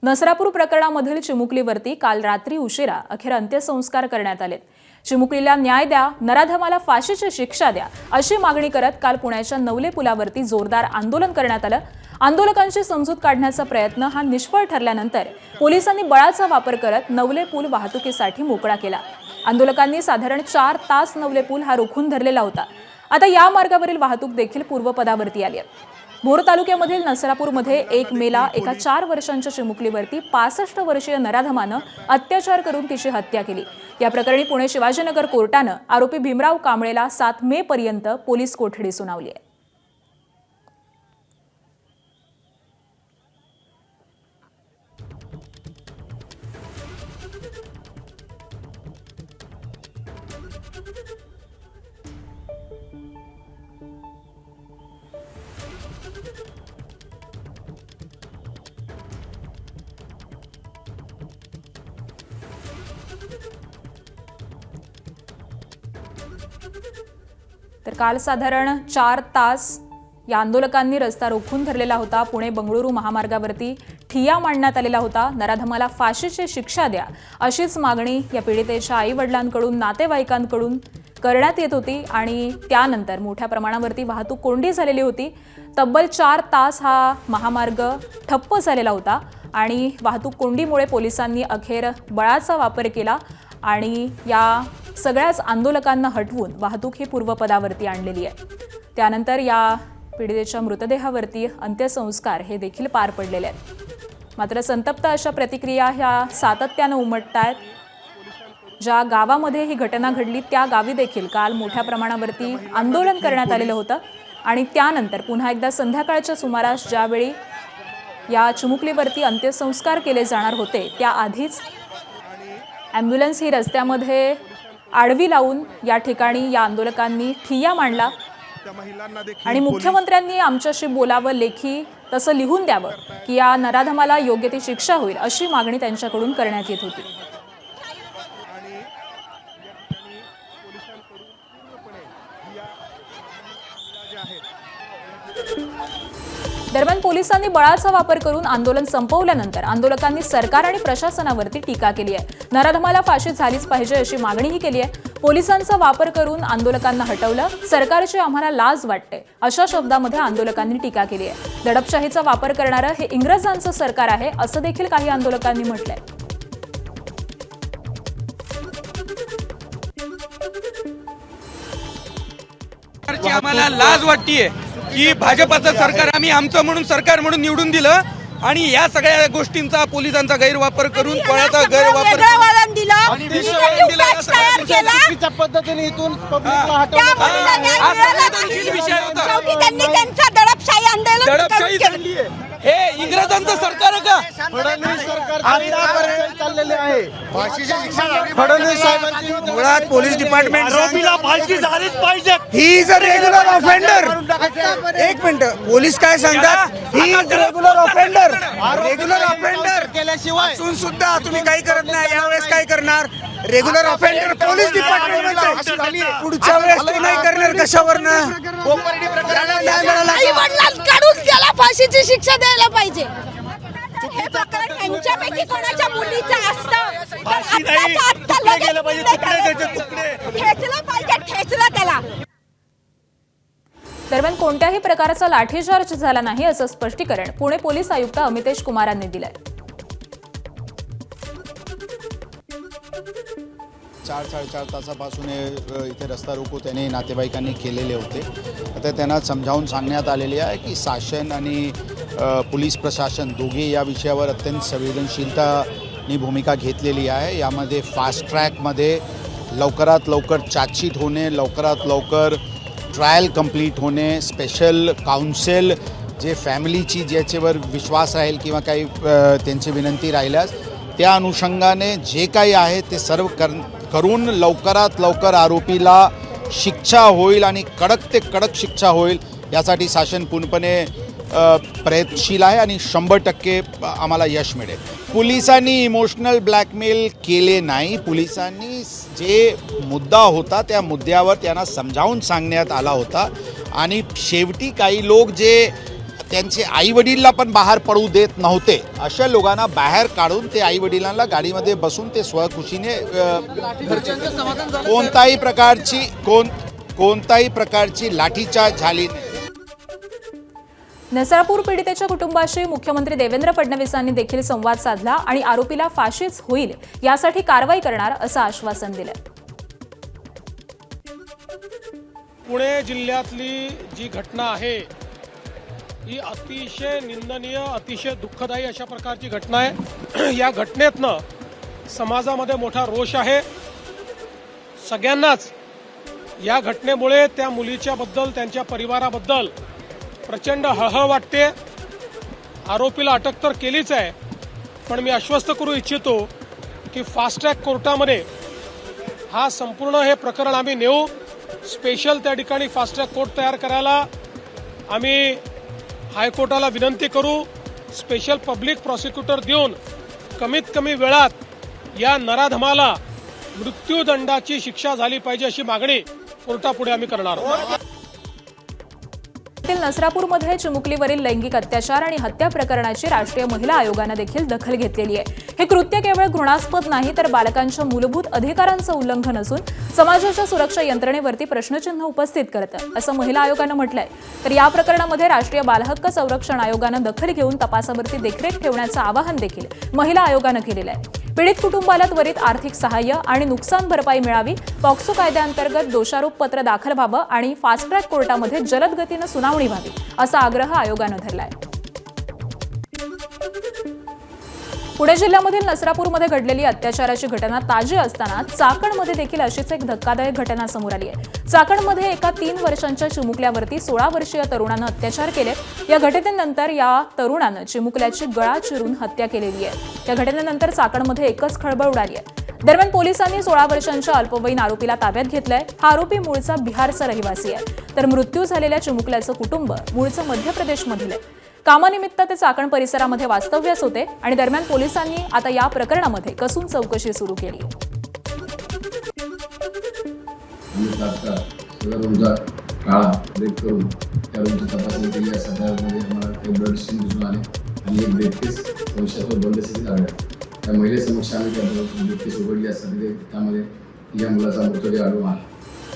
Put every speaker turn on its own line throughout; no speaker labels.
नसरापूर प्रकरणामधील चिमुकलीवरती काल रात्री उशिरा अखेर अंत्यसंस्कार करण्यात आले। चिमुकलीला न्याय द्या, नराधमाला फाशीची शिक्षा द्या अशी मागणी करत काल पुण्याच्या नवले पुलावरती जोरदार आंदोलन करण्यात आलं। आंदोलकांची समजूत काढण्याचा प्रयत्न हा निष्फळ ठरल्यानंतर पोलिसांनी बळाचा वापर करत नवले पूल वाहतुकीसाठी मोकळा केला। आंदोलकांनी साधारण 4 तास नवले पूल हा रोखून धरलेला होता। आता या मार्गावरील वाहतूक देखील पूर्वपदावरती आली आहे। भोर तालुक्यामधील नसरापूरमध्ये 1 मेला एका 4 वर्षांच्या चिमुकलीवरती 65 वर्षीय नराधमानं अत्याचार करून तिची हत्या केली। या प्रकरणी पुणे शिवाजीनगर कोर्टानं आरोपी भीमराव कांबळेला 7 मे पर्यंत पोलीस कोठडी सुनावली आहे। तर काल साधारण 4 तास या आंदोलकांनी रस्ता रोखून धरलेला होता। पुणे बंगळुरू महामार्गावरती ठिय्या मांडण्यात आलेला होता। नराधमाला फाशीची शिक्षा द्या अशीच मागणी या पीडितेच्या आई-वडिलांकडून नातेवाईकांकडून करण्यात येत होती आणि त्यानंतर मोठ्या प्रमाणावरती वाहतूक कोंडी झालेली होती। तब्बल 4 तास हा महामार्ग ठप्प झालेला होता आणि वाहतूक कोंडीमुळे पोलिसांनी अखेर बळाचा वापर केला आणि या सगळ्याच आंदोलकांना हटवून वाहतूक ही पूर्वपदावरती आणलेली आहे। त्यानंतर या पीडितेच्या मृतदेहावरती अंत्यसंस्कार हे देखील पार पडलेले आहेत। मात्र संतप्त अशा प्रतिक्रिया ह्या सातत्यानं उमटतायत। ज्या गावामध्ये ही घटना घडली त्या गावी देखील काल मोठ्या प्रमाणावरती आंदोलन करण्यात आलेलं होतं आणि त्यानंतर पुन्हा एकदा संध्याकाळच्या सुमारास ज्यावेळी या चिमुकलीवरती अंत्यसंस्कार केले जाणार होते त्याआधीच ॲम्ब्युलन्स ही रस्त्यामध्ये आडवी लावून या ठिकाणी या आंदोलकांनी ठिय्या मांडला आणि मुख्यमंत्र्यांनी आमच्याशी बोलावं, लेखी तसं लिहून द्यावं की या नराधमाला योग्य ती शिक्षा होईल अशी मागणी त्यांच्याकडून करण्यात येत होती। दरम्यान पोलिसांनी बळाचा वापर करून आंदोलन संपवल्यानंतर आंदोलकांनी सरकार आणि प्रशासनावरती टीका केली आहे। नराधमाला फाशी झालीच पाहिजे अशी मागणीही केली आहे। पोलिसांचा वापर करून आंदोलकांना हटवलं, सरकारची आम्हाला लाज वाटते अशा शब्दामध्ये आंदोलकांनी टीका केली आहे। दडपशाहीचा वापर करणारं हे इंग्रजांचं सरकार आहे असं देखील काही आंदोलकांनी म्हटलंय।
आम्हाला लाज वाटतेय की भाजपचं सरकार आम्ही आमचं म्हणून सरकार म्हणून निवडून दिलं आणि या सगळ्या गोष्टींचा पोलिसांचा गैरवापर करून पळाचा गैरवापर आणि
चुकीच्या पद्धतीने इथून पब्लिकला
विषय होता।
दडपशाही
झाली आहे। हे इंग्रजांचं सरकार आहे का?
फडणवीस सरकार आतापर्यंत चाललेले आहे। फाशीची शिक्षा झाली फडणवीस साहेबांची।
मुळात पोलीस डिपार्टमेंट
आरोपीला फाशी झालीच पाहिजे।
He is a regular offender. एक मिनिट, पोलीस काय सांगतात? He is regular offender. Regular offender
केल्याशिवाय
असून सुद्धा तुम्ही काही करत नाही। यावेळेस काय करणार? रेग्युलर ऑफेंडर पोलीस डिपार्टमेंट पुढच्या वेळेस तो नाही करणार कशावरनं?
आई-वडिलांकडून त्याला फाशीची शिक्षा द्यायला पाहिजे। हे प्रकरण यांच्यापैकी कोणाच्या मुलीचं असतं ठेचलं त्याला।
दरम्यान कोणत्याही प्रकारचा लाठीचार्ज झाला नाही असं स्पष्टीकरण पुणे पोलीस आयुक्त अमितेश कुमारांनी दिलंय।
4-4.5 तासापासून इथे रस्ता रोको त्यांनी नातेवाईकांनी केलेले होते। आता त्यांना समजावून सांगण्यात आलेले आहे की शासन आणि पोलीस प्रशासन दोघे या विषयावर अत्यंत संवेदनशीलतानी भूमिका घेतलेली आहे। यामध्ये फास्ट ट्रॅकमध्ये लवकरात लवकर चार्जशीट होणे, लवकरात लवकर ट्रायल कंप्लीट होणे, स्पेशल काउन्सिल जे फॅमिलीची ज्याच्यावर विश्वास राहील किंवा काही त्यांची विनंती राहिल्यास त्या अनुषंगाने जे काही आहे ते सर्व करून लवकरात लवकर आरोपीला शिक्षा होईल आणि कडक ते कडक शिक्षा होईल यासाठी शासन पूर्णपणे प्रयत्नशील आहे आणि 100% आम्हाला यश मिळेल। पोलिसांनी इमोशनल ब्लॅकमेल केले नाही। पोलिसांनी जे मुद्दा होता त्या मुद्द्यावर त्यांना समजावून सांगण्यात आला होता आणि शेवटी काही लोक जे त्यांचे आई वडीलला पण बाहेर पडू देत नव्हते. अशा लोकांना बाहेर काढून ते आई वडिलांना गाडीमध्ये बसून ते स्वखुशीने कोणताही प्रकारची लाठीचार्ज झाली नाही.
नसरापूर पीडितेच्या कुटुंबाशी मुख्यमंत्री देवेंद्र फडणवीसांनी देखील संवाद साधला आणि आरोपीला फाशीच होईल यासाठी कारवाई करणार असं आश्वासन दिलं.
पुणे जिल्ह्यातली जी घटना आहे ही अतिशय निंदनीय, अतिशय दुःखदायी अशा प्रकारची घटना आहे. या घटनेतनं समाजामध्ये मोठा रोष आहे. सगळ्यांनाच या घटनेमुळे त्या मुलीच्या बद्दल, त्यांच्या परिवाराबद्दल प्रचंड हळहळ वाटते. आरोपीला अटक तर केलीच आहे, पण मी आश्वस्त करू इच्छितो की फास्ट ट्रॅक कोर्टामध्ये हा संपूर्ण हे प्रकरण आम्ही नेऊ. स्पेशल त्या ठिकाणी फास्ट ट्रॅक कोर्ट तयार करायला आम्ही हायकोर्टाला विनंती करू. स्पेशल पब्लिक प्रॉसिक्युटर देऊन कमीत कमी वेळात या नराधमाला मृत्यूदंडाची शिक्षा झाली पाहिजे अशी मागणी कोर्टापुढे आम्ही करणार आहोत.
नसरापूरमध्ये चिमुकलीवरील लैंगिक अत्याचार आणि हत्या प्रकरणाची राष्ट्रीय महिला आयोगानं देखील दखल घेतलेली आहे. हे कृत्य केवळ घृणास्पद नाही तर बालकांच्या मूलभूत अधिकारांचं उल्लंघन असून समाजाच्या सुरक्षा यंत्रणेवरती प्रश्नचिन्ह उपस्थित करतं असं महिला आयोगानं म्हटलंय. तर या प्रकरणामध्ये राष्ट्रीय बालहक्क संरक्षण आयोगानं दखल घेऊन तपासावरती देखरेख ठेवण्याचं आवाहन देखील महिला आयोगानं केलेलं आहे. पीडित कुटुंबाला त्वरित आर्थिक सहाय्य आणि नुकसान भरपाई मिळावी, पॉक्सो कायद्याअंतर्गत दोषारोप पत्र दाखल व्हावं आणि फास्ट ट्रॅक कोर्टामध्ये जलद गतीनं सुनावणी व्हावी असा आग्रह आयोगानं धरलाय. पुणे जिल्ह्यामधील नसरापूरमध्ये घडलेली अत्याचाराची घटना ताजी असताना चाकणमध्ये देखील अशीच एक धक्कादायक घटना समोर आली आहे. चाकणमध्ये एका 3 वर्षांच्या चिमुकल्यावरती 16 वर्षीय तरुणानं अत्याचार केले. या घटनेनंतर या तरुणानं चिमुकल्याची गळा चिरून हत्या केलेली आहे. या घटनेनंतर चाकणमध्ये एकच खळबळ उडाली आहे. दरम्यान पोलिसांनी 16 वर्षांच्या अल्पवयीन आरोपीला ताब्यात घेतलंय. हा आरोपी मूळचा बिहारचा रहिवासी आहे, तर मृत्यू झालेल्या चिमुकल्याचं कुटुंब मूळचं मध्य प्रदेशमधील आहे. कामानिमित्त ते चाकण परिसरामध्ये वास्तव्यास होते आणि दरम्यान पोलिसांनी आता या प्रकरणामध्ये कसून चौकशी सुरू केली.
काळा ब्रेक करून त्या रूमची तपासणी केली. या सगळ्यामध्ये आम्हाला काही ब्लड स्टेन दिसून आले आणि एक ब्रेककेस संशयास्पद बंदस्थितीत आढळला. त्या महिलेसमक्ष आम्ही त्या ब्रेककेस उघडली असता त्यामध्ये या मुलाचा मृतदेह आढळून आला.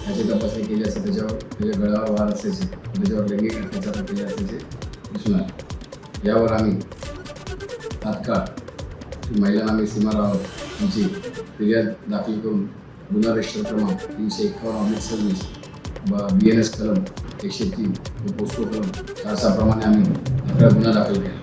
याची तपासणी केली असता त्याच्या गळावर वार असायचे, त्याच्यावर लैंगिक अत्याचार केले असल्याचे दिसून आले. यावर आम्ही तात्काळ महिलांना आम्ही सीमाराव यांची फिर्याद दाखल करून गुन्हा रजिस्टर क्रमांक 351/26 BNS कलम 103 व पोस्को कलम 4 प्रमाणे आम्ही गुन्हा दाखल केला.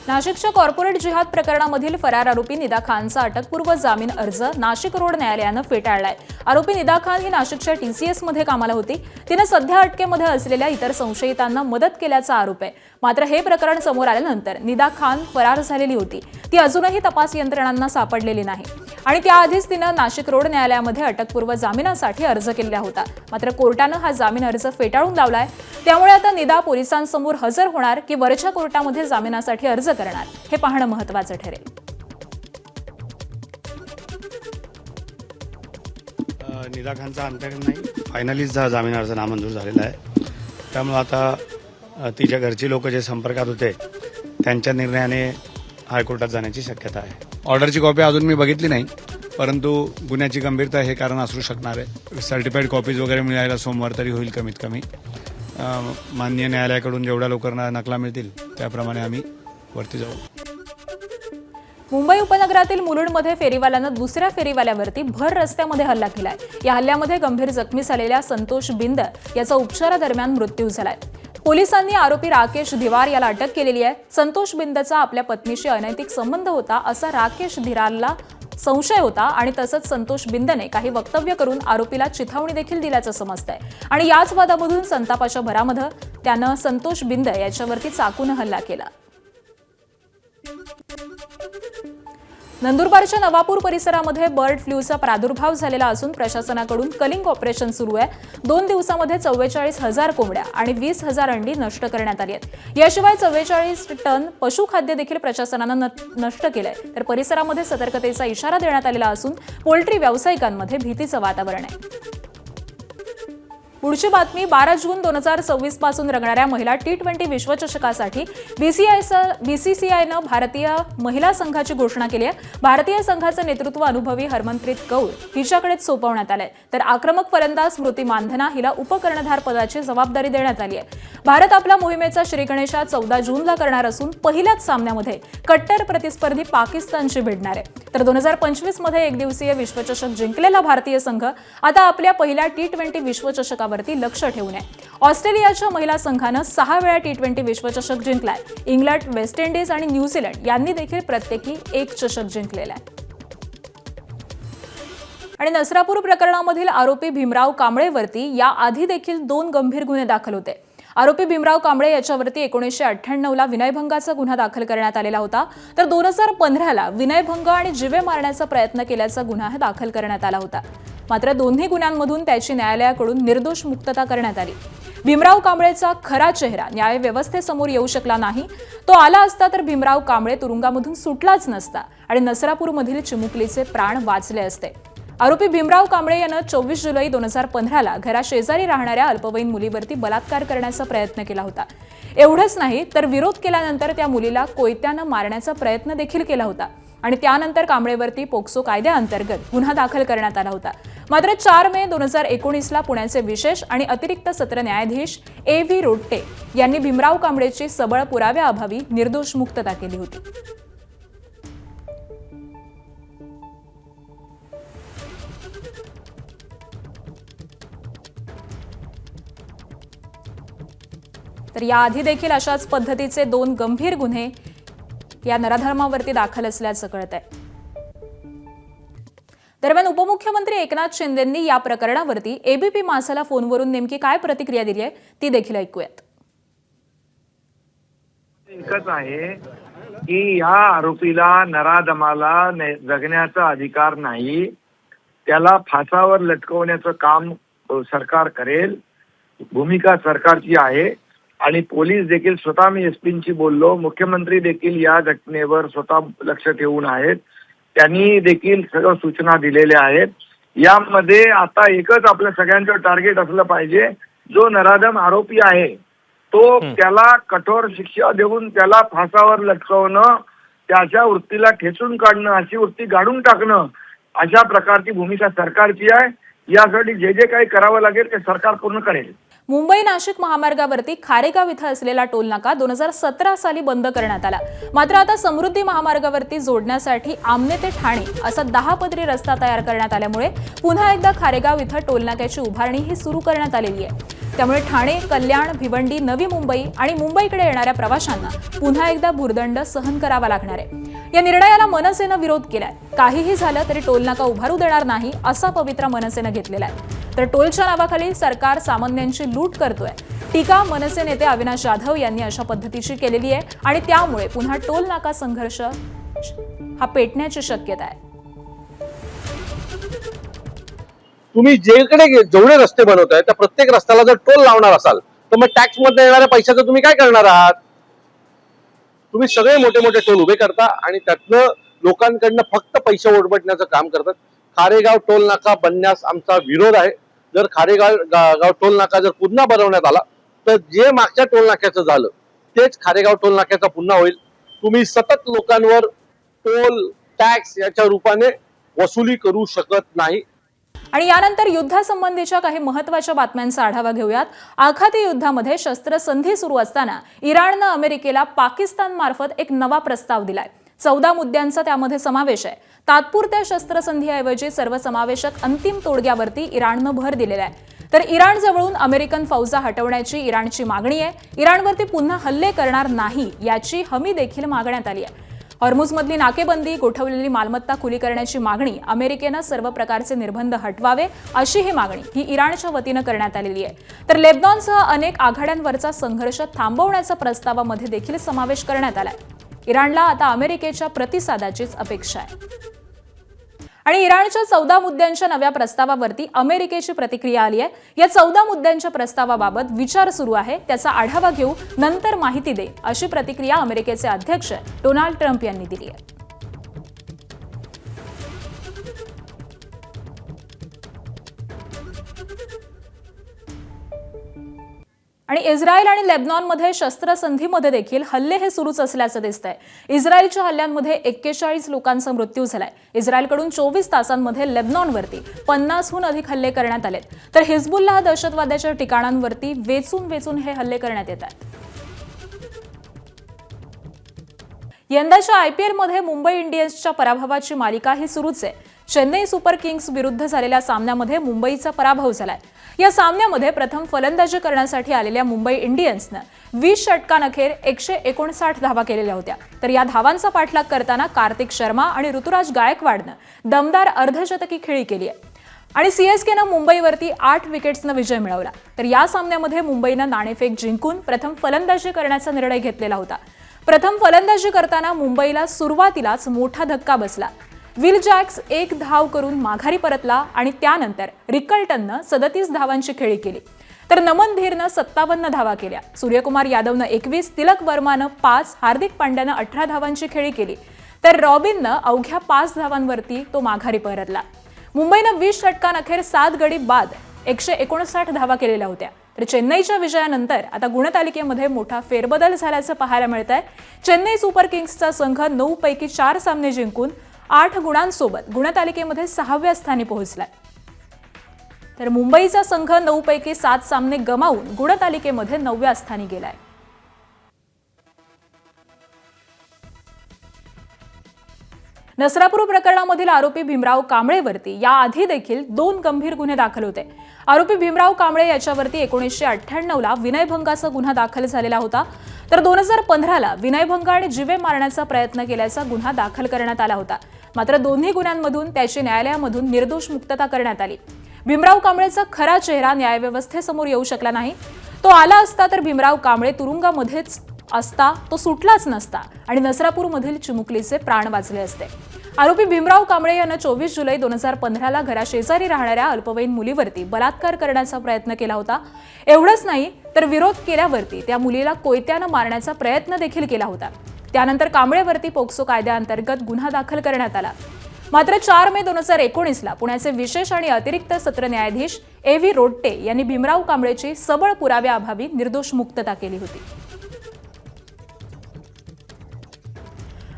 नाशिकच्या कॉर्पोरेट जिहाद प्रकरणामधील फरार आरोपी निदा खानचा अटकपूर्व जामीन अर्ज नाशिक रोड न्यायालयानं फेटाळलाय. आरोपी निदा खान ही नाशिकच्या TCS मध्ये कामाला होती. तिनं सध्या अटकेमध्ये असलेल्या इतर संशयितांना मदत केल्याचा आरोप आहे. मात्र हे प्रकरण समोर आल्यानंतर निदा खान फरार झालेली होती. ती अजूनही तपास यंत्रणांना सापडलेली नाही आणि त्याआधीच तिनं नाशिक रोड न्यायालयामध्ये अटकपूर्व जामिनासाठी अर्ज केलेला होता. मात्र कोर्टानं हा जामीन अर्ज फेटाळून लावलाय. त्यामुळे आता निदा पोलिसांसमोर हजर होणार की वरच्या कोर्टामध्ये जामिनासाठी अर्ज करणार हे पाहणं महत्त्वाचं ठरेल.
निदा खानचा अंतर्गत नाही, फायनलीच जामीन अर्ज नामंजूर झालेला आहे. त्यामुळे आता तिच्या घरची लोक जे संपर्कात होते त्यांच्या निर्णयाने हायकोर्टात जाण्याची शक्यता आहे. ऑर्डरची कॉपी अजून मी बघितली नाही, परंतु गुन्ह्याची गंभीरता हे कारण असू शकणार आहे. सर्टिफाईड कॉपीज वगैरे मिळायला सोमवार तरी होईल कमीत कमी. माननीय न्यायालयाकडून जेवढ्या लोकांना नकला मिळतील त्याप्रमाणे आम्ही वरती जाऊ.
मुंबई उपनगरातील मुलुंडमध्ये फेरीवाल्यानं दुसऱ्या फेरीवाल्यावरती भर रस्त्यामध्ये हल्ला केलाय. या हल्ल्यामध्ये गंभीर जखमी झालेल्या संतोष बिंद याचा उपचारादरम्यान मृत्यू झालाय. पोलिसांनी आरोपी राकेश धिवार याला अटक केलेली आहे. संतोष बिंदचा आपल्या पत्नीशी अनैतिक संबंध होता असा राकेश धिरारला संशय होता आणि तसंच संतोष बिंदने काही वक्तव्य करून आरोपीला चिथावणी देखील दिल्याचं समजतंय आणि याच वादामधून संतापाच्या भरामध्ये त्यानं संतोष बिंद याच्यावरती चाकून हल्ला केला. नंदुरबारच्या नवापूर परिसरामध्ये बर्ड फ्लूचा प्रादुर्भाव झालेला असून प्रशासनाकडून कलिंग ऑपरेशन सुरू आहे. 2 दिवसामध्ये 44,000 कोंबड्या आणि 20,000 अंडी नष्ट करण्यात आली आहेत. याशिवाय 44 टन पशुखाद्य देखील प्रशासनानं नष्ट केलंय. तर परिसरामध्ये सतर्कतेचा इशारा देण्यात आलेला असून पोल्ट्री व्यावसायिकांमध्ये भीतीचं वातावरण आहे. पुढची बातमी 12 जून 2026 पासून रंगणाऱ्या महिला T20 विश्वचषकासाठी बीसीसीआयनं भारतीय महिला संघाची घोषणा केली आहे. भारतीय संघाचं नेतृत्व अनुभवी हरमनप्रीत कौर हिच्याकडेच सोपवण्यात आलंय, तर आक्रमक फलंदाज स्मृती मानधना हिला उपकर्णधार पदाची जबाबदारी देण्यात आली आहे. भारत आपल्या मोहिमेचा श्रीगणेशा 14 जूनला करणार असून पहिल्याच सामन्यामध्ये कट्टर प्रतिस्पर्धी पाकिस्तानशी भिडणार आहे. तर 2025 मध्ये एकदिवसीय विश्वचषक जिंकलेला भारतीय संघ आता आपल्या पहिल्या T20 विश्वचषकावरती लक्ष ठेवून आहे. ऑस्ट्रेलियाच्या महिला संघानं 6 वेळा T20 विश्वचषक जिंकलाय. इंग्लंड, वेस्ट इंडिज आणि न्यूझीलंड यांनी देखील प्रत्येकी एक चषक जिंकलेला आहे. आणि नसरापूर प्रकरणामधील आरोपी भीमराव कांबळेवरती याआधी देखील 2 गंभीर गुन्हे दाखल होते. आरोपी भीमराव कांबळे याच्यावरती 1998ला विनयभंगाचा गुन्हा दाखल करण्यात आलेला होता, तर 2015ला विनयभंग आणि जीवे मारण्याचा प्रयत्न केल्याचा गुन्हा दाखल करण्यात आला होता. मात्र दोन्ही गुन्ह्यांमधून त्याची न्यायालयाकडून निर्दोष मुक्तता करण्यात आली. भीमराव कांबळेचा खरा चेहरा न्याय व्यवस्थेसमोर येऊ शकला नाही. तो आला असता तर भीमराव कांबळे तुरुंगामधून सुटलाच नसता आणि नसरापूरमधील चिमुकलीचे प्राण वाचले असते. आरोपी भीमराव कांबळे यानं 24 जुलै 2015ला घराशेजारी राहणाऱ्या अल्पवयीन मुलीवरती बलात्कार करण्याचा प्रयत्न केला होता. एवढंच नाही तर विरोध केल्यानंतर त्या मुलीला कोयत्यानं मारण्याचा प्रयत्न देखील केला होता आणि त्यानंतर कांबळेवरती पोक्सो कायद्याअंतर्गत गुन्हा दाखल करण्यात आला होता. मात्र 4 मे 2019ला पुण्याचे विशेष आणि अतिरिक्त सत्र न्यायाधीश A.V. रोट्टे यांनी भीमराव कांबळेची सबळ पुराव्याअभावी निर्दोष मुक्तता केली होती. तर याआधी देखील अशाच पद्धतीचे 2 गंभीर गुन्हे या नराधमावरती दाखल असल्याचं कळत आहे. दरम्यान उपमुख्यमंत्री एकनाथ शिंदेंनी या प्रकरणावरती एबीपी माझाला फोनवरून नेमकी काय प्रतिक्रिया दिली आहे ती देखील ऐकूयात.
एकच आहे की या आरोपीला नराधमाला जगण्याचा अधिकार नाही. त्याला फासावर लटकवण्याचं काम सरकार करेल. भूमिका सरकारची आहे आणि पोलीस देखील स्वतः, मी एसपींशी बोललो, मुख्यमंत्री देखील या घटनेवर स्वतः लक्ष ठेवून आहेत. त्यांनी देखील सगळं सूचना दिलेल्या आहेत. यामध्ये आता एकच आपल्या सगळ्यांचं टार्गेट असलं पाहिजे, जो नराधम आरोपी आहे तो त्याला कठोर शिक्षा देऊन त्याला फासावर लटकवणं, त्याच्या वृत्तीला ठेचून काढणं, अशी वृत्ती गाडून टाकणं, अशा प्रकारची भूमिका सरकारची आहे. यासाठी जे जे काही करावं लागेल ते सरकार पूर्ण करेल.
मुंबई नाशिक महामार्गावरती खारेगाव इथं असलेला टोल नाका 2017 साली बंद करण्यात आला. मात्र आता समृद्धी महामार्गावरती जोडण्यासाठी आमने ते ठाणे असा 10 पदरी रस्ता तयार करण्यात आल्यामुळे पुन्हा एकदा खारेगाव इथं टोल नाक्याची उभारणी ही सुरू करण्यात आलेली आहे. त्यामुळे ठाणे, कल्याण, भिवंडी, नवी मुंबई आणि मुंबईकडे येणाऱ्या प्रवाशांना पुन्हा एकदा भुर्दंड सहन करावा लागणार आहे. या निर्णयाला मनसेनं विरोध केलाय. काहीही झालं तरी टोल नाका उभारू देणार नाही असा पवित्रा मनसेनं घेतलेला आहे. तर टोलच्या नावाखाली सरकार सामान्यांची लूट करतोय. टीका मनसे नेते अविनाश जाधव यांनी अशा पद्धतीची केलेली आहे आणि त्यामुळे पुन्हा टोल नाका संघर्ष हा पेटण्याची शक्यता आहे.
तुम्ही जेवढे रस्ते बनवताय त्या प्रत्येक रस्त्याला जर टोल लावणार असाल तर मग टॅक्स मध्ये येणाऱ्या पैशाचं तुम्ही काय करणार आहात? तुम्ही सगळे मोठे मोठे टोल उभे करता आणि त्यातनं लोकांकडनं फक्त पैसे ओरबटण्याचं काम करतात. खारेगाव टोल नाका बनण्यास आमचा विरोध आहे. जर खारेगाव टोल नाका जर पुन्हा बनवण्यात आला तर जे मागच्या टोल नाक्याचं झालं तेच खारेगाव टोल नाक्याचा पुन्हा होईल. तुम्ही सतत लोकांवर टोल टॅक्स याच्या रूपाने वसुली करू शकत नाही.
आणि यानंतर युद्धासंबंधीच्या काही महत्त्वाच्या बातम्यांचा आढावा घेऊयात. आखाती युद्धामध्ये शस्त्रसंधी सुरू असताना इराणनं अमेरिकेला पाकिस्तान मार्फत एक नवा प्रस्ताव दिलाय. 14 मुद्द्यांचा त्यामध्ये समावेश आहे. तात्पुरत्या शस्त्रसंधीऐवजी सर्वसमावेशक अंतिम तोडग्यावरती इराणनं भर दिलेला आहे. तर इराणजवळून अमेरिकन फौजा हटवण्याची इराणची मागणी आहे. इराणवरती पुन्हा हल्ले करणार नाही याची हमी देखील मागण्यात आली आहे. हॉर्मुझमधली नाकेबंदी, गोठवलेली मालमत्ता खुली करण्याची मागणी, अमेरिकेनं सर्व प्रकारचे निर्बंध हटवावे अशी ही मागणी ही इराणच्या वतीनं करण्यात आलेली आहे. तर लेबनॉनसह अनेक आघाड्यांवरचा संघर्ष थांबवण्याचा प्रस्तावामध्ये देखील समावेश करण्यात आलाय. इराणला आता अमेरिकेच्या प्रतिसादाचीच अपेक्षा आहे. आणि इराणच्या 14 मुद्द्यांच्या नव्या प्रस्तावावरती अमेरिकेची प्रतिक्रिया आली आहे. या 14 मुद्द्यांच्या प्रस्तावाबाबत विचार सुरू आहे, त्याचा आढावा घेऊ, नंतर माहिती दे अशी प्रतिक्रिया अमेरिकेचे अध्यक्ष डोनाल्ड ट्रम्प यांनी दिली आहे. आणि इस्रायल आणि लेबनॉनमध्ये शस्त्रसंधीमध्ये देखील हल्ले हे सुरूच असल्याचं दिसतंय. इस्रायलच्या हल्ल्यांमध्ये 41 लोकांचा मृत्यू झालाय. इस्रायलकडून 24 तासांमध्ये लेबनॉनवरती 50हून अधिक हल्ले करण्यात आलेत. तर हिजबुल्लाह दहशतवाद्याच्या ठिकाणांवरती वेचून हे हल्ले करण्यात येत आहेत. यंदाच्या IPLमध्ये मुंबई इंडियन्सच्या पराभवाची मालिका ही सुरूच आहे. चेन्नई सुपर किंग्स विरुद्ध झालेल्या सामन्यामध्ये मुंबईचा पराभव झालाय. या सामन्यामध्ये प्रथम फलंदाजी करण्यासाठी आलेल्या मुंबई इंडियन्सनं 20 षटकांअखेर 159 धावा केलेल्या होत्या. तर या धावांचा पाठलाग करताना कार्तिक शर्मा आणि ऋतुराज गायकवाडनं दमदार अर्धशतकी खेळी केली आहे. आणि CSKनं मुंबईवरती 8 विकेट्सनं विजय मिळवला. तर या सामन्यामध्ये मुंबईनं नाणेफेक जिंकून प्रथम फलंदाजी करण्याचा निर्णय घेतलेला होता. प्रथम फलंदाजी करताना मुंबईला सुरुवातीलाच मोठा धक्का बसला. विल जॅक्स 1 धाव करून माघारी परतला आणि त्यानंतर रिकल्टननं 37 धावांची खेळी केली. तर नमन धीरनं 57 धावा केल्या. सूर्यकुमार यादवनं 21, तिलक वर्मानं 5, हार्दिक पांड्यानं 18 धावांची खेळी केली. तर रॉबिननं अवघ्या 5 धावांवरती तो माघारी परतला. मुंबईनं 20 षटकांअखेर 7 गडी बाद 159 धावा केलेल्या होत्या. तर चेन्नईच्या विजयानंतर आता गुणतालिकेमध्ये मोठा फेरबदल झाल्याचं पाहायला मिळतंय. चेन्नई सुपर किंग्सचा संघ 9 पैकी 4 सामने जिंकून 8 गुणांसोबत गुणतालिकेमध्ये 6व्या स्थानी पोहोचलाय. तर मुंबईचा संघ 9 पैकी 7 सामने गमावून गुणतालिकेमध्ये 9व्या स्थानी गेलाय. नसरापूर प्रकरणामधील आरोपी भीमराव कांबळेवरती याआधी देखील 2 गंभीर गुन्हे दाखल होते. आरोपी भीमराव कांबळे याच्यावरती 1998ला विनयभंगाचा गुन्हा दाखल झालेला होता. तर 2015ला विनयभंग आणि जीवे मारण्याचा प्रयत्न केल्याचा गुन्हा दाखल करण्यात आला होता. मात्र दोन्ही गुन्ह्यांमधून त्याची न्यायालयामधून निर्दोष मुक्तता करण्यात आली. भीमराव कांबळेचा खरा चेहरा न्यायव्यवस्थेसमोर येऊ शकला नाही. तो आला असता तर भीमराव कांबळे तुरुंगामध्येच असता, तो सुटलाच नसता आणि नसरापूरमधील चिमुकलीचे प्राण वाचले असते. आरोपी भीमराव कांबळे यानं 24 जुलै 2015ला घराशेजारी राहणाऱ्या अल्पवयीन मुलीवरती बलात्कार करण्याचा प्रयत्न केला होता. एवढंच नाही तर विरोध केल्यावरती त्या मुलीला कोयत्यानं मारण्याचा प्रयत्न देखील केला होता. त्यानंतर कांबळेवरती पोक्सो कायद्याअंतर्गत गुन्हा दाखल करण्यात आला. मात्र 4 मे 2019ला पुण्याचे विशेष आणि अतिरिक्त सत्र न्यायाधीश AV रोट्टे यांनी भीमराव कांबळेची सबळ पुराव्याअभावी निर्दोष मुक्तता केली होती.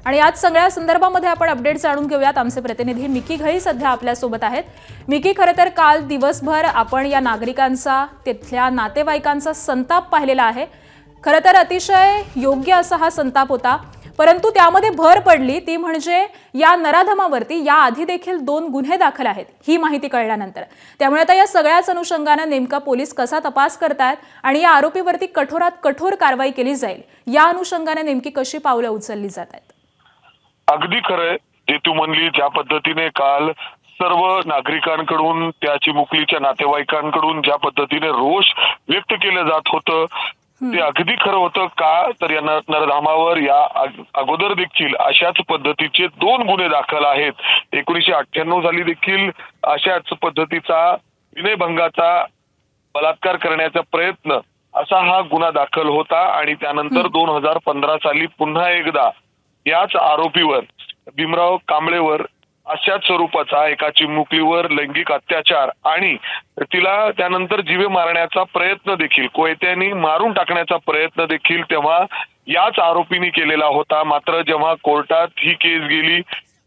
आणि आज सगळ्या संदर्भामध्ये आपण अपडेट जाणून घेऊयात. आमचे प्रतिनिधी मिकी घई सध्या आपल्यासोबत आहेत. मिकी, खरं तर काल दिवसभर आपण या नागरिकांचा, तिथल्या नातेवाईकांचा संताप पाहिलेला आहे. खरं तर अतिशय योग्य असा हा संताप होता. परंतु त्यामध्ये भर पडली ती म्हणजे या नराधमावरती याआधी देखील 2 गुन्हे दाखल आहेत ही माहिती कळल्यानंतर. त्यामुळे आता या सगळ्याच अनुषंगानं नेमका पोलीस कसा तपास करतायत आणि या आरोपीवरती कठोरात कठोर कारवाई केली जाईल या अनुषंगाने नेमकी कशी पावलं उचलली जात आहेत?
अगदी खरंय जे तू म्हणली. ज्या पद्धतीने काल सर्व नागरिकांकडून, त्या चिमुकलीच्या नातेवाईकांकडून ज्या पद्धतीने रोष व्यक्त केलं जात होतं ते अगदी खरं होतं. का तर या नरधामावर या अगोदर देखील अशाच पद्धतीचे 2 गुन्हे दाखल आहेत. 1998 साली देखील अशाच पद्धतीचा विनयभंगाचा बलात्कार करण्याचा प्रयत्न असा हा गुन्हा दाखल होता. आणि त्यानंतर 2015 साली पुन्हा एकदा याच आरोपीवर, भीमराव कांबळेवर अशाच स्वरूपाचा एका चिमुकलीवर लैंगिक अत्याचार आणि तिला त्यानंतर जीवे मारण्याचा प्रयत्न देखील, कोयत्याने मारून टाकण्याचा प्रयत्न देखील तेव्हा याच आरोपीने केलेला होता. मात्र जेव्हा कोर्टात ही केस गेली,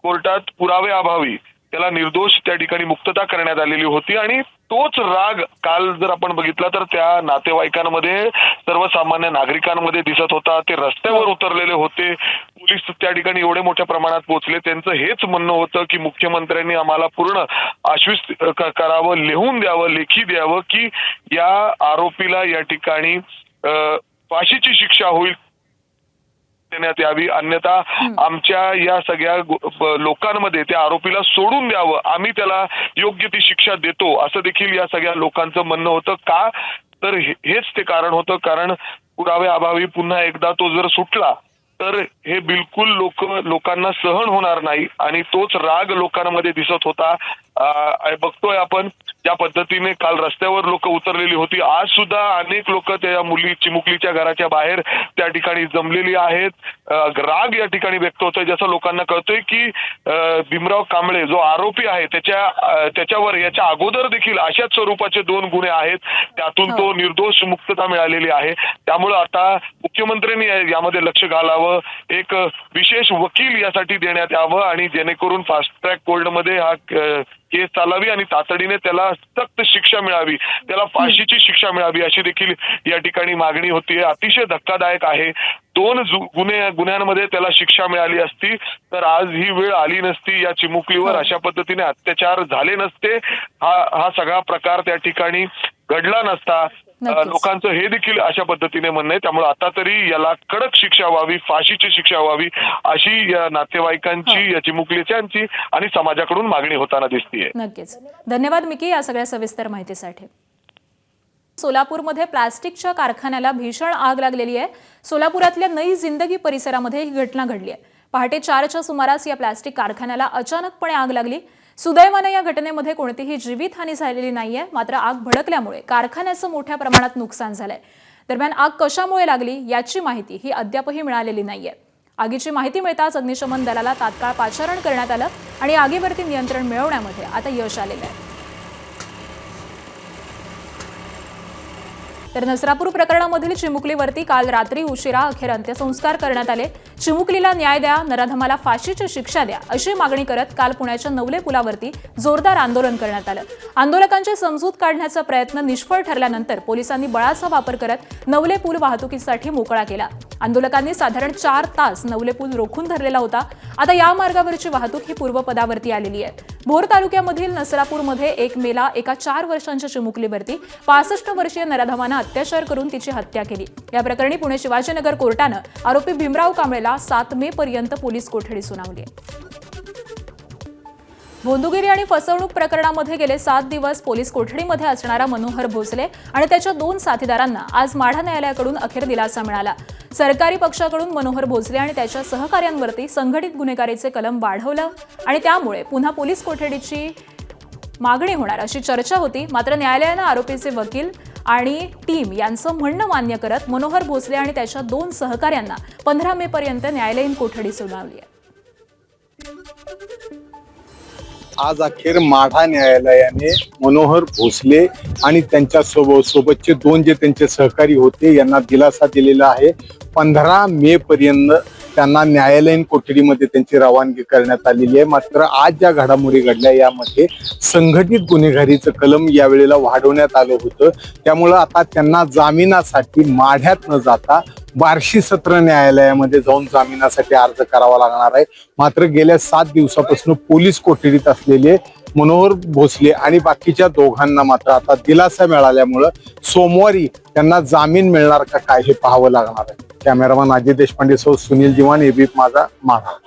कोर्टात पुराव्याअभावी त्याला निर्दोष त्या ठिकाणी मुक्तता करण्यात आलेली होती. आणि तोच राग काल जर आपण बघितला तर त्या नातेवाईकांमध्ये, सर्वसामान्य नागरिकांमध्ये दिसत होता. ते रस्त्यावर उतरलेले होते. पोलीस त्या ठिकाणी एवढे मोठ्या प्रमाणात पोहोचले. त्यांचं हेच म्हणणं होतं की मुख्यमंत्र्यांनी आम्हाला पूर्ण आश्वस्त करावं, लिहून द्यावं, लेखी द्यावं की या आरोपीला या ठिकाणी फाशीची शिक्षा होईल देण्यात यावी, अन्यथा आमच्या या सगळ्या लोकांमध्ये त्या आरोपीला सोडून द्यावं, आम्ही त्याला योग्य ती शिक्षा देतो, असं देखील या सगळ्या लोकांचं म्हणणं होतं. का तर हेच ते कारण होतं. कारण पुराव्याअभावी पुन्हा एकदा तो जर सुटला तर हे बिलकुल लोकांना सहन होणार नाही आणि तोच राग लोकांमध्ये दिसत होता. बघतोय आपण ज्या पद्धतीने काल रस्त्यावर लोक उतरलेली होती, आज सुद्धा अनेक लोक त्या चिमुकलीच्या घराच्या बाहेर त्या ठिकाणी जमलेली आहेत. राग या ठिकाणी व्यक्त होतोय. जसं लोकांना कळतोय की भीमराव कांबळे जो आरोपी आहे त्याच्यावर याच्या अगोदर देखील अशाच स्वरूपाचे 2 गुन्हे आहेत, त्यातून तो निर्दोष मुक्तता मिळालेली आहे. त्यामुळे आता मुख्यमंत्र्यांनी यामध्ये लक्ष घालावं, एक विशेष वकील यासाठी देण्यात यावं आणि जेणेकरून फास्ट ट्रॅक कोर्टमध्ये हा केस चालावी आणि तातडीने त्याला सक्त शिक्षा मिळावी, त्याला फाशीची शिक्षा मिळावी अशी देखील या ठिकाणी मागणी होतीये. अतिशय धक्कादायक आहे. 2 गुन्ह्यांमध्ये त्याला शिक्षा मिळाली असती तर आज ही वेळ आली नसती, या चिमुकलीवर अशा पद्धतीने अत्याचार झाले नसते, हा सगळा प्रकार त्या ठिकाणी घडला नसता. लोकांचं हे देखील अशा पद्धतीने म्हणणं आहे. त्यामुळे आता तरी याला कडक शिक्षा व्हावी, फाशीची शिक्षा व्हावी अशी या नातेवाईकांची, या चिमुकलीच्यांची आणि समाजाकडून मागणी होताना दिसतीये.
नक्कीच. धन्यवाद मिकी या सगळ्या सविस्तर माहितीसाठी. सोलापूरमध्ये प्लास्टिकच्या कारखान्याला भीषण आग लागलेली आहे. सोलापुरातल्या नई जिंदगी परिसरामध्ये ही घटना घडली आहे. पहाटे 4च्या सुमारास या प्लास्टिक कारखान्याला अचानकपणे आग लागली. सुदैवाने या घटनेमध्ये कोणतीही जीवितहानी झालेली नाहीये. मात्र आग भडकल्यामुळे कारखान्याचं मोठ्या प्रमाणात नुकसान झालंय. दरम्यान आग कशामुळे लागली याची माहिती ही अद्यापही मिळालेली नाहीये. आगीची माहिती मिळताच अग्निशमन दलाला तात्काळ पाचारण करण्यात आलं आणि आगीवरती नियंत्रण मिळवण्यामध्ये आता यश आलेलं आहे. तर नसरापूर प्रकरणामधील चिमुकलीवरती काल रात्री उशिरा अखेर अंत्यसंस्कार करण्यात आले. चिमुकलीला न्याय द्या, नराधमाला फाशीची शिक्षा द्या अशी मागणी करत काल पुण्याच्या नवले पुलावरती जोरदार आंदोलन करण्यात आलं. आंदोलकांची समजूत काढण्याचा प्रयत्न निष्फळ ठरल्यानंतर पोलिसांनी बळाचा वापर करत नवले पूल वाहतुकीसाठी मोकळा केला. आंदोलकांनी साधारण 4 तास नवले पूल रोखून धरलेला होता. आता या मार्गावरची वाहतूक ही पूर्वपदावरती आलेली आहे. भोर तालुक्यामधील नसरापूरमध्ये 1 मेला एका 4 वर्षांच्या चिमुकलीवरती 65 वर्षीय नराधमानं अत्याचार करून तिची हत्या केली. या प्रकरणी पुणे शिवाजीनगर कोर्टानं आरोपी भीमराव कांबळेला 7 मे पर्यंत पोलीस कोठडी सुनावली आहे. भोंदूगिरी आणि फसवणूक प्रकरणामध्ये गेले 7 दिवस पोलीस कोठडीमध्ये असणारा मनोहर भोसले आणि त्याच्या 2 साथीदारांना आज माढा न्यायालयाकडून अखेर दिलासा मिळाला. सरकारी पक्षाकडून मनोहर भोसले आणि त्याच्या सहकाऱ्यांवरती संघटित गुन्हेगारीचे कलम वाढवलं आणि त्यामुळे पुन्हा पोलीस कोठडीची मागणी होणार अशी चर्चा होती. मात्र न्यायालयानं आरोपीचे वकील आणि टीम यांचं म्हणणं मान्य करत मनोहर भोसले आणि त्याच्या 2 सहकाऱ्यांना 15 मे पर्यंत न्यायालयीन कोठडी सुनावली आहे.
आज अखेर माढा न्यायालयाने मनोहर भोसले आणि त्यांच्या सोबतचे 2 जे त्यांचे सहकारी होते यांना दिलासा दिलेला आहे. 15 मे पर्यंत त्यांना न्यायालयीन कोठडीमध्ये त्यांची रवानगी करण्यात आलेली आहे. मात्र आज ज्या घडामोडी घडल्या यामध्ये संघटित गुन्हेगारीचं कलम यावेळेला वाढवण्यात आलं होतं. त्यामुळं आता त्यांना जामिनासाठी माढ्यात न जाता बार्शी सत्र न्यायालयामध्ये जाऊन जामिनासाठी अर्ज करावा लागणार आहे. मात्र गेल्या 7 दिवसापासून पोलीस कोठडीत असलेले मनोहर भोसले आणि बाकीच्या दोघांना मात्र आता दिलासा मिळाल्यामुळं सोमवारी त्यांना जामीन मिळणार का काय हे पाहावं लागणार आहे. कॅमेरामन अजय देशपांडे सह सुनील दिवान, एबीपी माझा, माढा.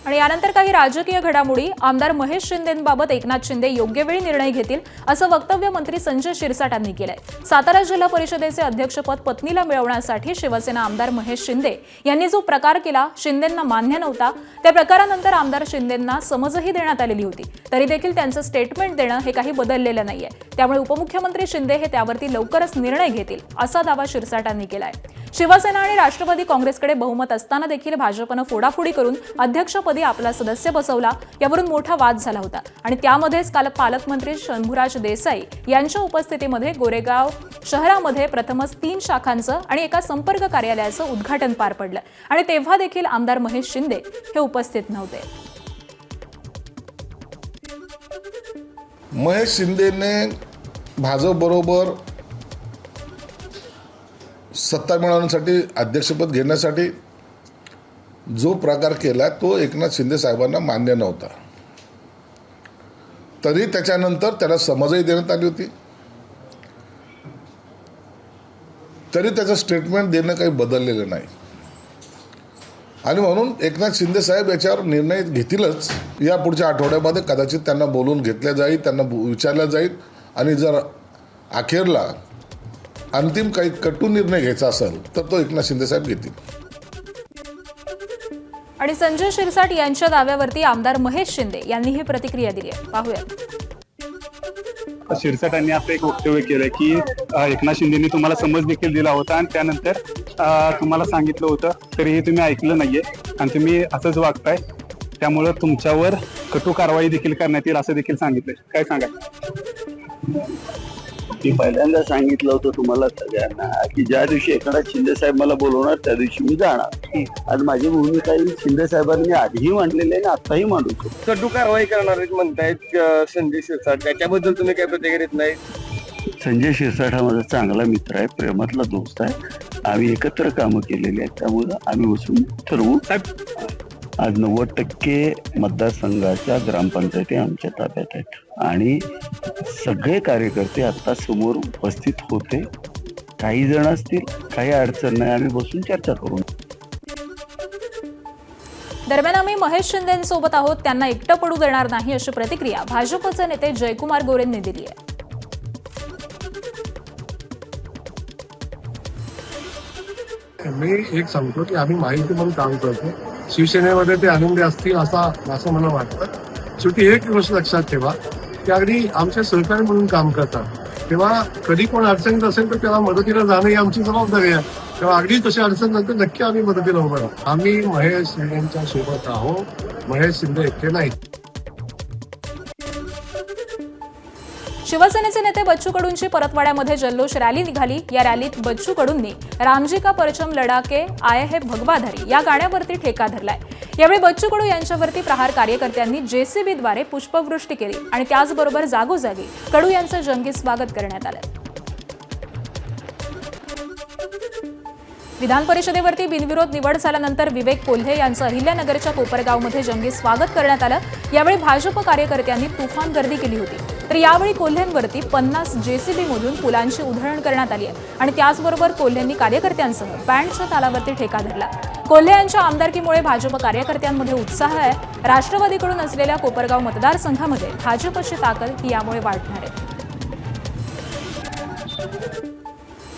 आणि यानंतर काही राजकीय घडामोडी. आमदार महेश शिंदेंबाबत एकनाथ शिंदे योग्य वेळी निर्णय घेतील असं वक्तव्य मंत्री संजय शिरसाटांनी केलंय. सातारा जिल्हा परिषदेचे अध्यक्षपद पत्नीला मिळवण्यासाठी शिवसेना आमदार महेश शिंदे यांनी जो प्रकार केला शिंदेंना मान्य नव्हता. त्या प्रकारानंतर आमदार शिंदेंना समजही देण्यात आलेली होती. तरी देखील त्यांचं स्टेटमेंट देणं हे काही बदललेलं नाहीये. त्यामुळे उपमुख्यमंत्री शिंदे हे त्यावरती लवकरच निर्णय घेतील असा दावा शिरसाटांनी केलाय. शिवसेना आणि राष्ट्रवादी काँग्रेसकडे बहुमत असताना देखील भाजपनं फोडाफोडी करून अध्यक्षपदी आपला सदस्य बसवला. यावरून मोठा वाद झाला होता आणि त्यामध्येच काल पालकमंत्री शंभूराज देसाई यांच्या उपस्थितीमध्ये गोरेगाव शहरामध्ये प्रथमच 3 शाखांचं आणि एका संपर्क कार्यालयाचं उद्घाटन पार पडलं आणि तेव्हा देखील आमदार महेश शिंदे हे उपस्थित नव्हते.
महेश शिंदेने भाजपबरोबर सत्ता मिळवण्यासाठी, अध्यक्षपद घेण्यासाठी जो प्रकार केला तो एकनाथ शिंदे साहेबांना मान्य नव्हता. तरी त्याच्यानंतर त्याला समजही देण्यात आली होती. तरी त्याचं स्टेटमेंट देणं काही बदललेलं नाही आणि म्हणून एकनाथ शिंदे साहेब याच्यावर निर्णय घेतीलच. या पुढच्या आठवड्यामध्ये कदाचित त्यांना बोलून घेतलं जाईल, त्यांना विचारलं जाईल आणि जर अखेरला अंतिम काही कटू निर्णय घ्यायचा असेल तर तो एकनाथ शिंदे साहेब घेतील.
आणि संजय शिरसाट यांच्या दाव्यावरती आमदार महेश शिंदे यांनी ही प्रतिक्रिया दिली आहे. पाहूयात.
शिरसाटांनी असं एक वक्तव्य केलं की एकनाथ शिंदेनी तुम्हाला समज देखील दिला होता आणि त्यानंतर तुम्हाला सांगितलं होतं तरीही तुम्ही ऐकलं नाहीये आणि तुम्ही असंच वागताय, त्यामुळं तुमच्यावर कठोर कारवाई देखील करण्यात येईल असं देखील सांगितलंय. काय सांगा?
मी पहिल्यांदा सांगितलं होतं तुम्हाला सगळ्यांना की ज्या दिवशी एकनाथ शिंदे साहेब मला बोलवणार त्या दिवशी मी जाणार. आज माझी भूमिका शिंदे साहेबांनी आधीही मांडलेली आहे आणि आताही मांडू शकतो.
कठोर कारवाई करणार म्हणतायत संजय शिरसाट, त्याच्याबद्दल तुम्ही काय प्रतिक्रिया देत नाही?
संजय शिरसाट हा माझा चांगला मित्र आहे, प्रेमातला दोस्त आहे. आम्ही एकत्र कामं केलेली आहेत, त्यामुळं आम्ही बसून ठरवू. आज 90% मतदारसंघाच्या ग्रामपंचायती आमच्या ताब्यात आहेत आणि सगळे कार्यकर्ते आता समोर उपस्थित होते. काही जण असतील, काही अडचण नाही, आम्ही बसून चर्चा करू.
दरम्यान आम्ही महेश शिंदेंसोबत आहोत, त्यांना एकटं पडू देणार नाही अशी प्रतिक्रिया भाजपचे नेते जयकुमार गोरेंनी दिली आहे.
मी एक सांगतो की आम्ही माहिती म्हणून काम करतो. शिवसेनेमध्ये ते आनंदी असतील असं मला वाटतं. शेवटी एक गोष्ट लक्षात ठेवा की अगदी आमचे सहकारी म्हणून काम करतात, तेव्हा कधी कोण अडचणीत असेल तर त्याला मदतीला जाणं ही आमची जबाबदारी आहे. तेव्हा अगदी तशी अडचण नंतर नक्की आम्ही मदतीला उभं राहू. आम्ही महेश शिंदेच्या सोबत आहोत, महेश शिंदे एकटे नाही.
शिवसेनेचे नेते बच्चू कडूंची परतवाड्यामध्ये जल्लोष रॅली निघाली. या रॅलीत बच्चू कडूंनी रामजी का परचम लडाके आये है भगवाधारी या गाण्यावरती ठेका धरलाय. यावेळी बच्चू कडू यांच्यावरती प्रहार कार्यकर्त्यांनी जेसीबीद्वारे पुष्पवृष्टी केली आणि त्याचबरोबर जागोजागी कडू यांचं जंगी स्वागत करण्यात आलं. विधान परिषदेवरती बिनविरोध निवड झाल्यानंतर विवेक कोल्हे यांचं अहिल्यानगरच्या कोपरगावमध्ये जंगी स्वागत करण्यात आलं. यावेळी भाजप कार्यकर्त्यांनी तुफान गर्दी केली होती. तर यावेळी कोल्हेंवरती 50 जेसीबीमधून पुलांची उधळण करण्यात आली आहे आणि त्याचबरोबर कोल्हेंनी कार्यकर्त्यांसह बँडच्या तालावरती ठेका धरला. कोल्हे यांच्या आमदारकीमुळे भाजप कार्यकर्त्यांमध्ये उत्साह आहे. राष्ट्रवादीकडून असलेल्या कोपरगाव मतदारसंघामध्ये भाजपची ताकद ही यामुळे वाढणार आहे.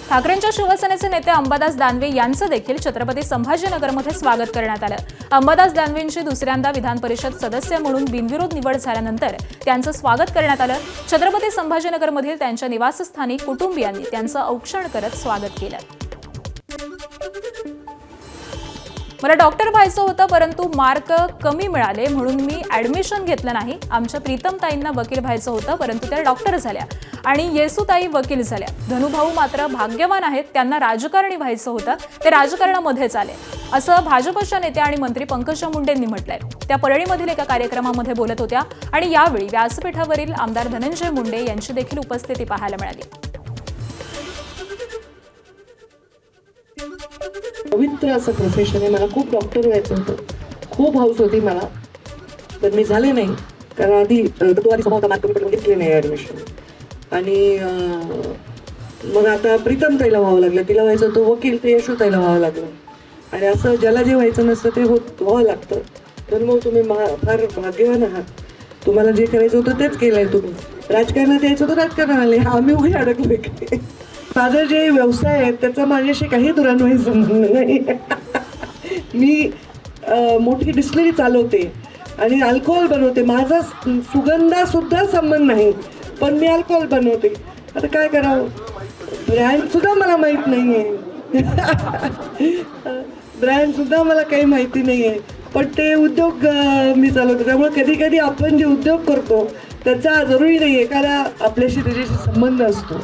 ठाकरेंच्या शिवसेनेचे नेते अंबादास दानवे यांचं देखील छत्रपती संभाजीनगरमध्ये स्वागत करण्यात आलं. अंबादास दानवेंची दुसऱ्यांदा विधान परिषद सदस्य म्हणून बिनविरोध निवड झाल्यानंतर त्यांचं स्वागत करण्यात आलं. छत्रपती संभाजीनगरमधील त्यांच्या निवासस्थानी कुटुंबियांनी त्यांचं औक्षण करत स्वागत केलं. मला डॉक्टर व्हायचं होतं, परंतु मार्क कमी मिळाले म्हणून मी ऍडमिशन घेतलं नाही. आमच्या प्रीतमताईंना वकील व्हायचं होतं, परंतु त्या डॉक्टर झाल्या आणि येसूताई वकील झाल्या. धनुभाऊ मात्र भाग्यवान आहेत, त्यांना राजकारणी व्हायचं होतं, ते राजकारणामध्येच आले, असं भाजपच्या नेत्या आणि मंत्री पंकजा मुंडेंनी म्हटलंय. त्या परळीमधील एका कार्यक्रमामध्ये बोलत होत्या आणि यावेळी व्यासपीठावरील आमदार धनंजय मुंडे यांची देखील उपस्थिती पाहायला मिळाली.
पवित्र असं प्रोफेशन आहे. मला खूप डॉक्टर व्हायचं होतं, खूप हौस होती मला, पण मी झाले नाही कारण आधी मार्क घेतले नाही ॲडमिशन. आणि मग आता प्रीतम ताईला व्हावं लागलं, तिला व्हायचं होतं वकील, ते यशोताईला व्हावं लागलं. आणि असं ज्याला जे व्हायचं नसतं ते व्हावं लागतं. तर मग तुम्ही फार भाग्यवान आहात, तुम्हाला जे करायचं होतं तेच केलंय. तुम्ही राजकारणात यायचं होतं, राजकारणात आले. आम्ही उघडे अडकलोय काय? माझा जे व्यवसाय आहे त्याचा माझ्याशी काही दुरान्वयी संबंध नाही. मी मोठी डिस्टिलरी चालवते आणि अल्कोहोल बनवते. माझा सुगंधासुद्धा संबंध नाही, पण मी अल्कोहोल बनवते. आता काय करावं? ब्रँडसुद्धा मला माहीत नाही आहे. ब्रँडसुद्धा मला काही माहिती नाही आहे, पण ते उद्योग मी चालवते. त्यामुळे कधी कधी आपण जे उद्योग करतो त्याचा जरुरी नाही आहे कारण आपल्याशी त्याच्याशी संबंध असतो.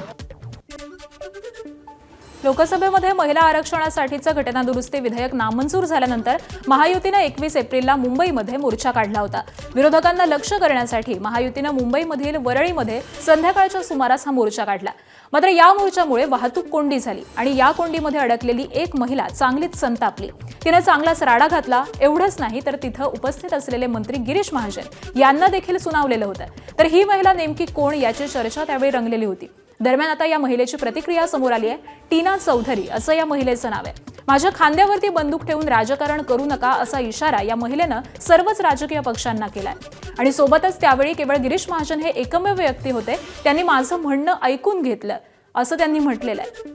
लोकसभेमध्ये महिला आरक्षणासाठीचं घटनादुरुस्ती विधेयक नामंजूर झाल्यानंतर महायुतीनं 21 एप्रिलला मुंबईमध्ये मोर्चा काढला होता. विरोधकांना लक्ष करण्यासाठी महायुतीनं मुंबईमधील वरळीमध्ये संध्याकाळच्या सुमारास हा मोर्चा काढला. मात्र या मोर्चामुळे वाहतूक कोंडी झाली आणि या कोंडीमध्ये अडकलेली एक महिला चांगलीच संतापली. तिने चांगलाच राडा घातला. एवढंच नाही तर तिथं उपस्थित असलेले मंत्री गिरीश महाजन यांना देखील सुनावलेलं होतं. तर ही महिला नेमकी कोण याची चर्चा त्यावेळी रंगलेली होती. दरम्यान आता या महिलेची प्रतिक्रिया समोर आली आहे. टीना चौधरी असं या महिलेचं नाव आहे. माझ्या खांद्यावरती बंदूक ठेवून राजकारण करू नका असा इशारा या महिलेनं सर्वच राजकीय पक्षांना केलाय. आणि सोबतच त्यावेळी केवळ गिरीश महाजन हे एकमेव व्यक्ती होते, त्यांनी माझं म्हणणं ऐकून घेतलं असं त्यांनी म्हटलेलं आहे.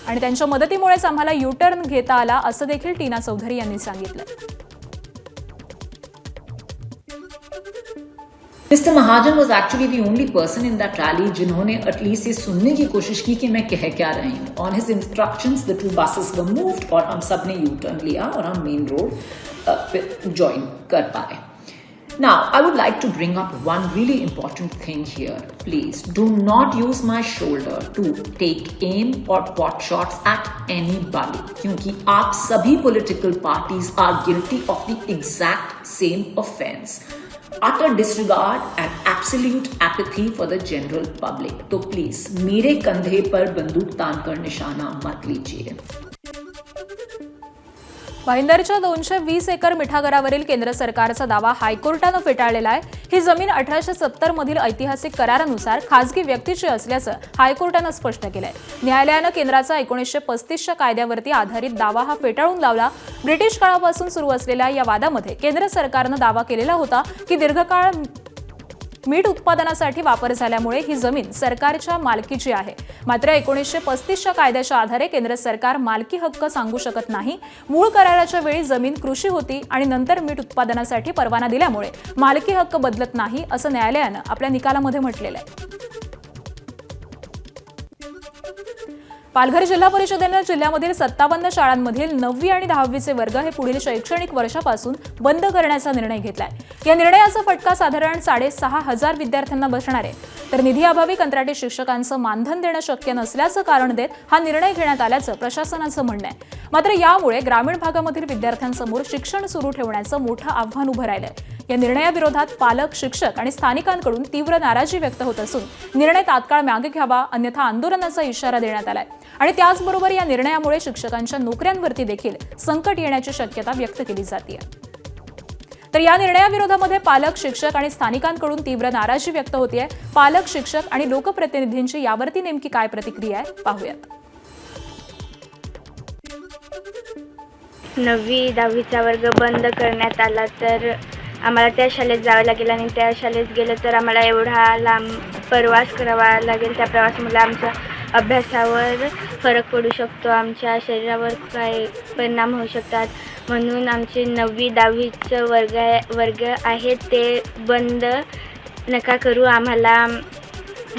आणि त्यांच्या मदतीमुळेच आम्हाला युटर्न घेता आला असं देखील टीना चौधरी यांनी सांगितलं.
Mr. Mahajan was actually the only person in that rally जिन्होंने एटलीस्ट ये सुनने की कोशिश की कि मैं कह क्या रही हूँ. On his instructions, the 2 buses were moved और हम सब ने U-turn लिया और हम मेन रोड ज्वाइन कर पाए. Now, I would like to bring up one really important thing here. Please do not use my shoulder to take aim or pot shots at anybody. क्योंकि आप सभी political parties are guilty of the exact same offense. Utter disregard and absolute apathy for the general public. तो please मेरे कंधे पर बंदूक तानकर निशाना मत लीजिए.
भाईंदरच्या 220 एकर मिठागरावरील केंद्र सरकारचा दावा हायकोर्टानं फेटाळलेला आहे. ही जमीन 1870 मधील ऐतिहासिक करारानुसार खासगी व्यक्तीची असल्याचं हायकोर्टानं स्पष्ट केलंय. न्यायालयानं केंद्राचा 1935च्या कायद्यावरती आधारित दावा हा फेटाळून लावला. ब्रिटिश काळापासून सुरू असलेल्या या वादामध्ये केंद्र सरकारनं दावा केलेला होता की दीर्घकाळ मीठ उत्पादनासाठी वापर झाल्यामुळे ही जमीन सरकारच्या मालकीची आहे. मात्र 1935च्या कायद्याच्या आधारे केंद्र सरकार मालकी हक्क सांगू शकत नाही. मूळ कराराच्या वेळी जमीन कृषी होती आणि नंतर मीठ उत्पादनासाठी परवाना दिल्यामुळे मालकी हक्क बदलत नाही असं न्यायालयानं आपल्या निकालामध्ये म्हटलेलं आहे. पालघर जिल्हा परिषदेनं जिल्ह्यामधील 57 शाळांमधील 9वी आणि 10वीचे वर्ग हे पुढील शैक्षणिक वर्षापासून बंद करण्याचा निर्णय घेतलाय. या निर्णयाचा फटका साधारण 6,500 विद्यार्थ्यांना बसणार आहे. तर निधीअभावी कंत्राटी शिक्षकांचं मानधन देणं शक्य नसल्याचं कारण देत हा निर्णय घेण्यात आल्याचं प्रशासनाचं म्हणणं आहे. मात्र यामुळे ग्रामीण भागामधील विद्यार्थ्यांसमोर शिक्षण सुरू ठेवण्याचं मोठं आव्हान उभं राहिलंय. या निर्णयाविरोधात पालक, शिक्षक आणि स्थानिकांकडून तीव्र नाराजी व्यक्त होत असून निर्णय तात्काळ मागे घ्यावा अन्यथा आंदोलनाचा इशारा देण्यात आलाय. आणि त्याचबरोबर या निर्णयामुळे शिक्षकांच्या नोकऱ्यांवरती देखील संकट येण्याची शक्यता व्यक्त केली जाते. तर या निर्णयाविरोधामध्ये पालक, शिक्षक आणि स्थानिकांकडून तीव्र नाराजी व्यक्त होतीये. पालक, शिक्षक आणि लोकप्रतिनिधींची यावरती नेमकी काय प्रतिक्रिया आहे पाहूयात.
9वी 10वीचा वर्ग बंद करण्यात आला तर आम्हाला त्या शाळेत जावं लागेल आणि त्या शाळेत गेलं तर आम्हाला एवढा लांब प्रवास करावा लागेल. त्या प्रवासामुळे आमच्या अभ्यासावर फरक पडू शकतो, आमच्या शरीरावर काय परिणाम होऊ शकतात. म्हणून आमचे 9वी 10वीचं वर्ग आहेत ते बंद नका करू. आम्हाला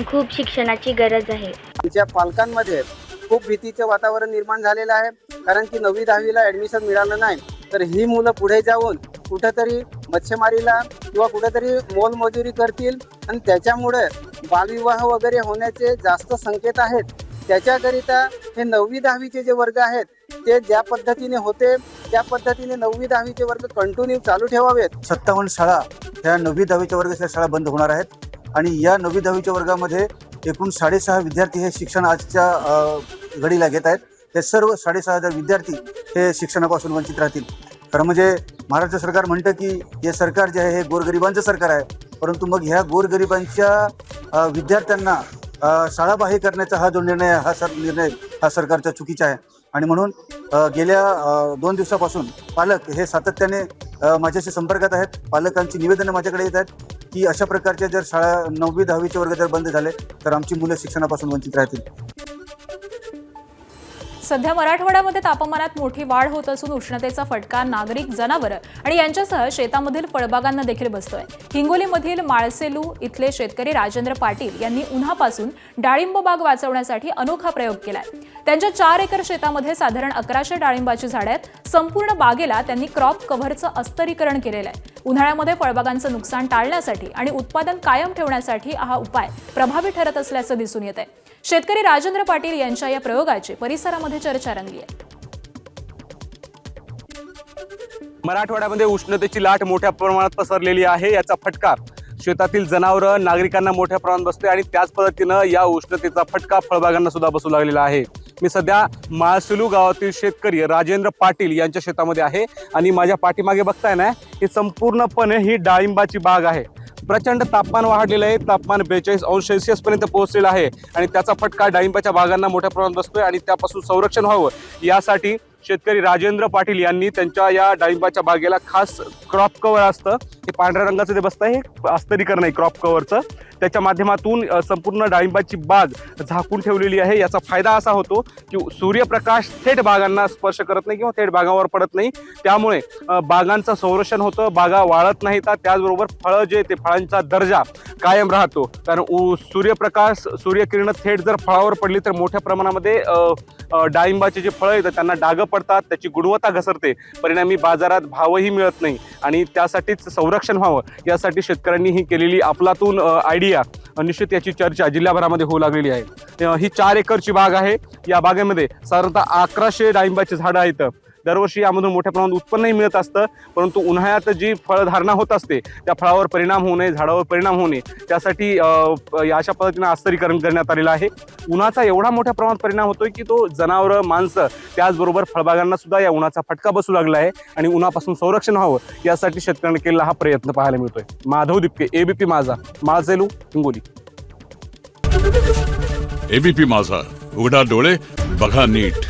खूप शिक्षणाची गरज आहे.
आमच्या पालकांमध्ये खूप भीतीचं वातावरण निर्माण झालेलं आहे. कारण की 9वी 10वीला ॲडमिशन मिळालं नाही तर ही मुलं पुढे जाऊन कुठेतरी मच्छीमारीला किंवा कुठेतरी मोलमजुरी करतील आणि त्याच्यामुळे बालविवाह वगैरे होण्याचे जास्त संकेत आहेत. त्याच्याकरिता हे 9वी 10वीचे जे वर्ग आहेत ते ज्या पद्धतीने होते त्या पद्धतीने 9वी 10वीचे वर्ग कंटिन्यू चालू ठेवावेत.
57 शाळा ह्या 9वी 10वीच्या वर्गाच्या शाळा बंद होणार आहेत आणि या 9वी 10वीच्या वर्गामध्ये एकूण 6,500 विद्यार्थी हे शिक्षण आजच्या घडीला घेत आहेत. हे सर्व 6,500 विद्यार्थी हे शिक्षणापासून वंचित राहतील. खरं म्हणजे महाराष्ट्र सरकार म्हणतं की हे सरकार जे आहे हे गोरगरिबांचं सरकार आहे, परंतु मग ह्या गोरगरिबांच्या विद्यार्थ्यांना शाळाबाह्य करण्याचा हा जो निर्णय हा सरकारचा चुकीचा आहे. आणि म्हणून गेल्या 2 दिवसापासून पालक हे सातत्याने माझ्याशी संपर्कात आहेत. पालकांची निवेदनं माझ्याकडे येत आहेत की अशा प्रकारच्या जर शाळा 9वी 10वीचे वर्ग जर बंद झाले तर आमची मुलं शिक्षणापासून वंचित राहतील.
सध्या मराठवाड्यामध्ये तापमानात मोठी वाढ होत असून उष्णतेचा फटका नागरिक, जनावरं आणि यांच्यासह शेतामधील फळबागांना देखील बसतोय. हिंगोलीमधील माळसेलू इथले शेतकरी राजेंद्र पाटील यांनी उन्हापासून डाळिंब बाग वाचवण्यासाठी अनोखा प्रयोग केलाय. त्यांच्या 4 एकर शेतामध्ये साधारण 1100 डाळिंबाची झाडं आहेत. संपूर्ण बागेला त्यांनी क्रॉप कव्हरचं अस्तरीकरण केलेलं आहे. उन्हाळ्यामध्ये फळबागांचं नुकसान टाळण्यासाठी आणि उत्पादन कायम ठेवण्यासाठी हा उपाय प्रभावी ठरत असल्याचं दिसून येत आहे. शेतकरी राजेंद्र पाटील यांच्या या प्रयोगाची परिसरामध्ये चर्चा रंगली आहे.
मराठवाड्यामध्ये उष्णतेची लाट मोठ्या प्रमाणात पसरलेली आहे. याचा फटका शेतातील जनावरं, नागरिकांना मोठ्या प्रमाणात बसते आणि त्याच पद्धतीनं या उष्णतेचा फटका फळबागांना सुद्धा बसू लागलेला आहे. मी सध्या माळसेलू गावातील शेतकरी राजेंद्र पाटील यांच्या शेतामध्ये आहे आणि माझ्या पाठीमागे बघताय ना, ही संपूर्णपणे ही डाळिंबाची बाग आहे. प्रचंड तापमान वाढलेलं आहे. तापमान 42 अंश सेल्सिअस पर्यंत पोहोचलेलं आहे आणि त्याचा फटका डाळिंबाच्या बागांना मोठ्या प्रमाणात बसतोय आणि त्यापासून संरक्षण व्हावं यासाठी शेतकरी राजेंद्र पाटील यांनी त्यांच्या या डाळिंबाच्या बागेला खास क्रॉप कव्हर असतं, हे पांढऱ्या रंगाचं जे बसतं हे अस्तरीकरण आहे क्रॉप कव्हरचं, त्याच्या माध्यमातून संपूर्ण डाळिंबाची बाग झाकून ठेवलेली आहे. याचा फायदा असा होतो की सूर्यप्रकाश थेट बागांना स्पर्श करत नाही किंवा थेट बागांवर पडत नाही, त्यामुळे बागांचं संरक्षण होतं, बागा वाळत नाहीत. त्याचबरोबर फळं जे ते फळांचा दर्जा कायम राहतो, कारण सूर्यप्रकाश सूर्यकिरण थेट जर फळावर पडली तर मोठ्या प्रमाणामध्ये डाळिंबाचे जे फळं आहेत त्यांना डागं पडतात, त्याची गुणवत्ता घसरते, परिणामी बाजारात भावही मिळत नाही. आणि त्यासाठीच संरक्षण व्हावं यासाठी शेतकऱ्यांनी ही केलेली अफलातून आयडिया, निश्चित याची चर्चा जिल्ह्याभरामध्ये होऊ लागलेली आहे. ही 4 एकरची बाग आहे. या बागेमध्ये साधारणतः 1100 डाळिंबाची झाडं आहेत. दरवर्षी यामधून मोठ्या प्रमाणात उत्पन्नही मिळत असतं, परंतु उन्हाळ्यात जी फळधारणा होत असते त्या फळावर परिणाम होऊ नये, झाडावर परिणाम होऊ नये त्यासाठी अशा पद्धतीनं अस्तरीकरण करण्यात आलेलं आहे. उन्हाचा एवढा मोठ्या प्रमाणात परिणाम होतोय की तो जनावरं, माणसं त्याचबरोबर फळबागांना सुद्धा या उन्हाचा फटका बसू लागला आहे आणि उन्हापासून संरक्षण व्हावं यासाठी शेतकऱ्यांनी केलेला हा प्रयत्न पाहायला मिळतोय. माधव दिपके, एबीपी माझा, माळसेलू, हिंगोली.
एबीपी माझा, उघडा डोळे बघा नीट.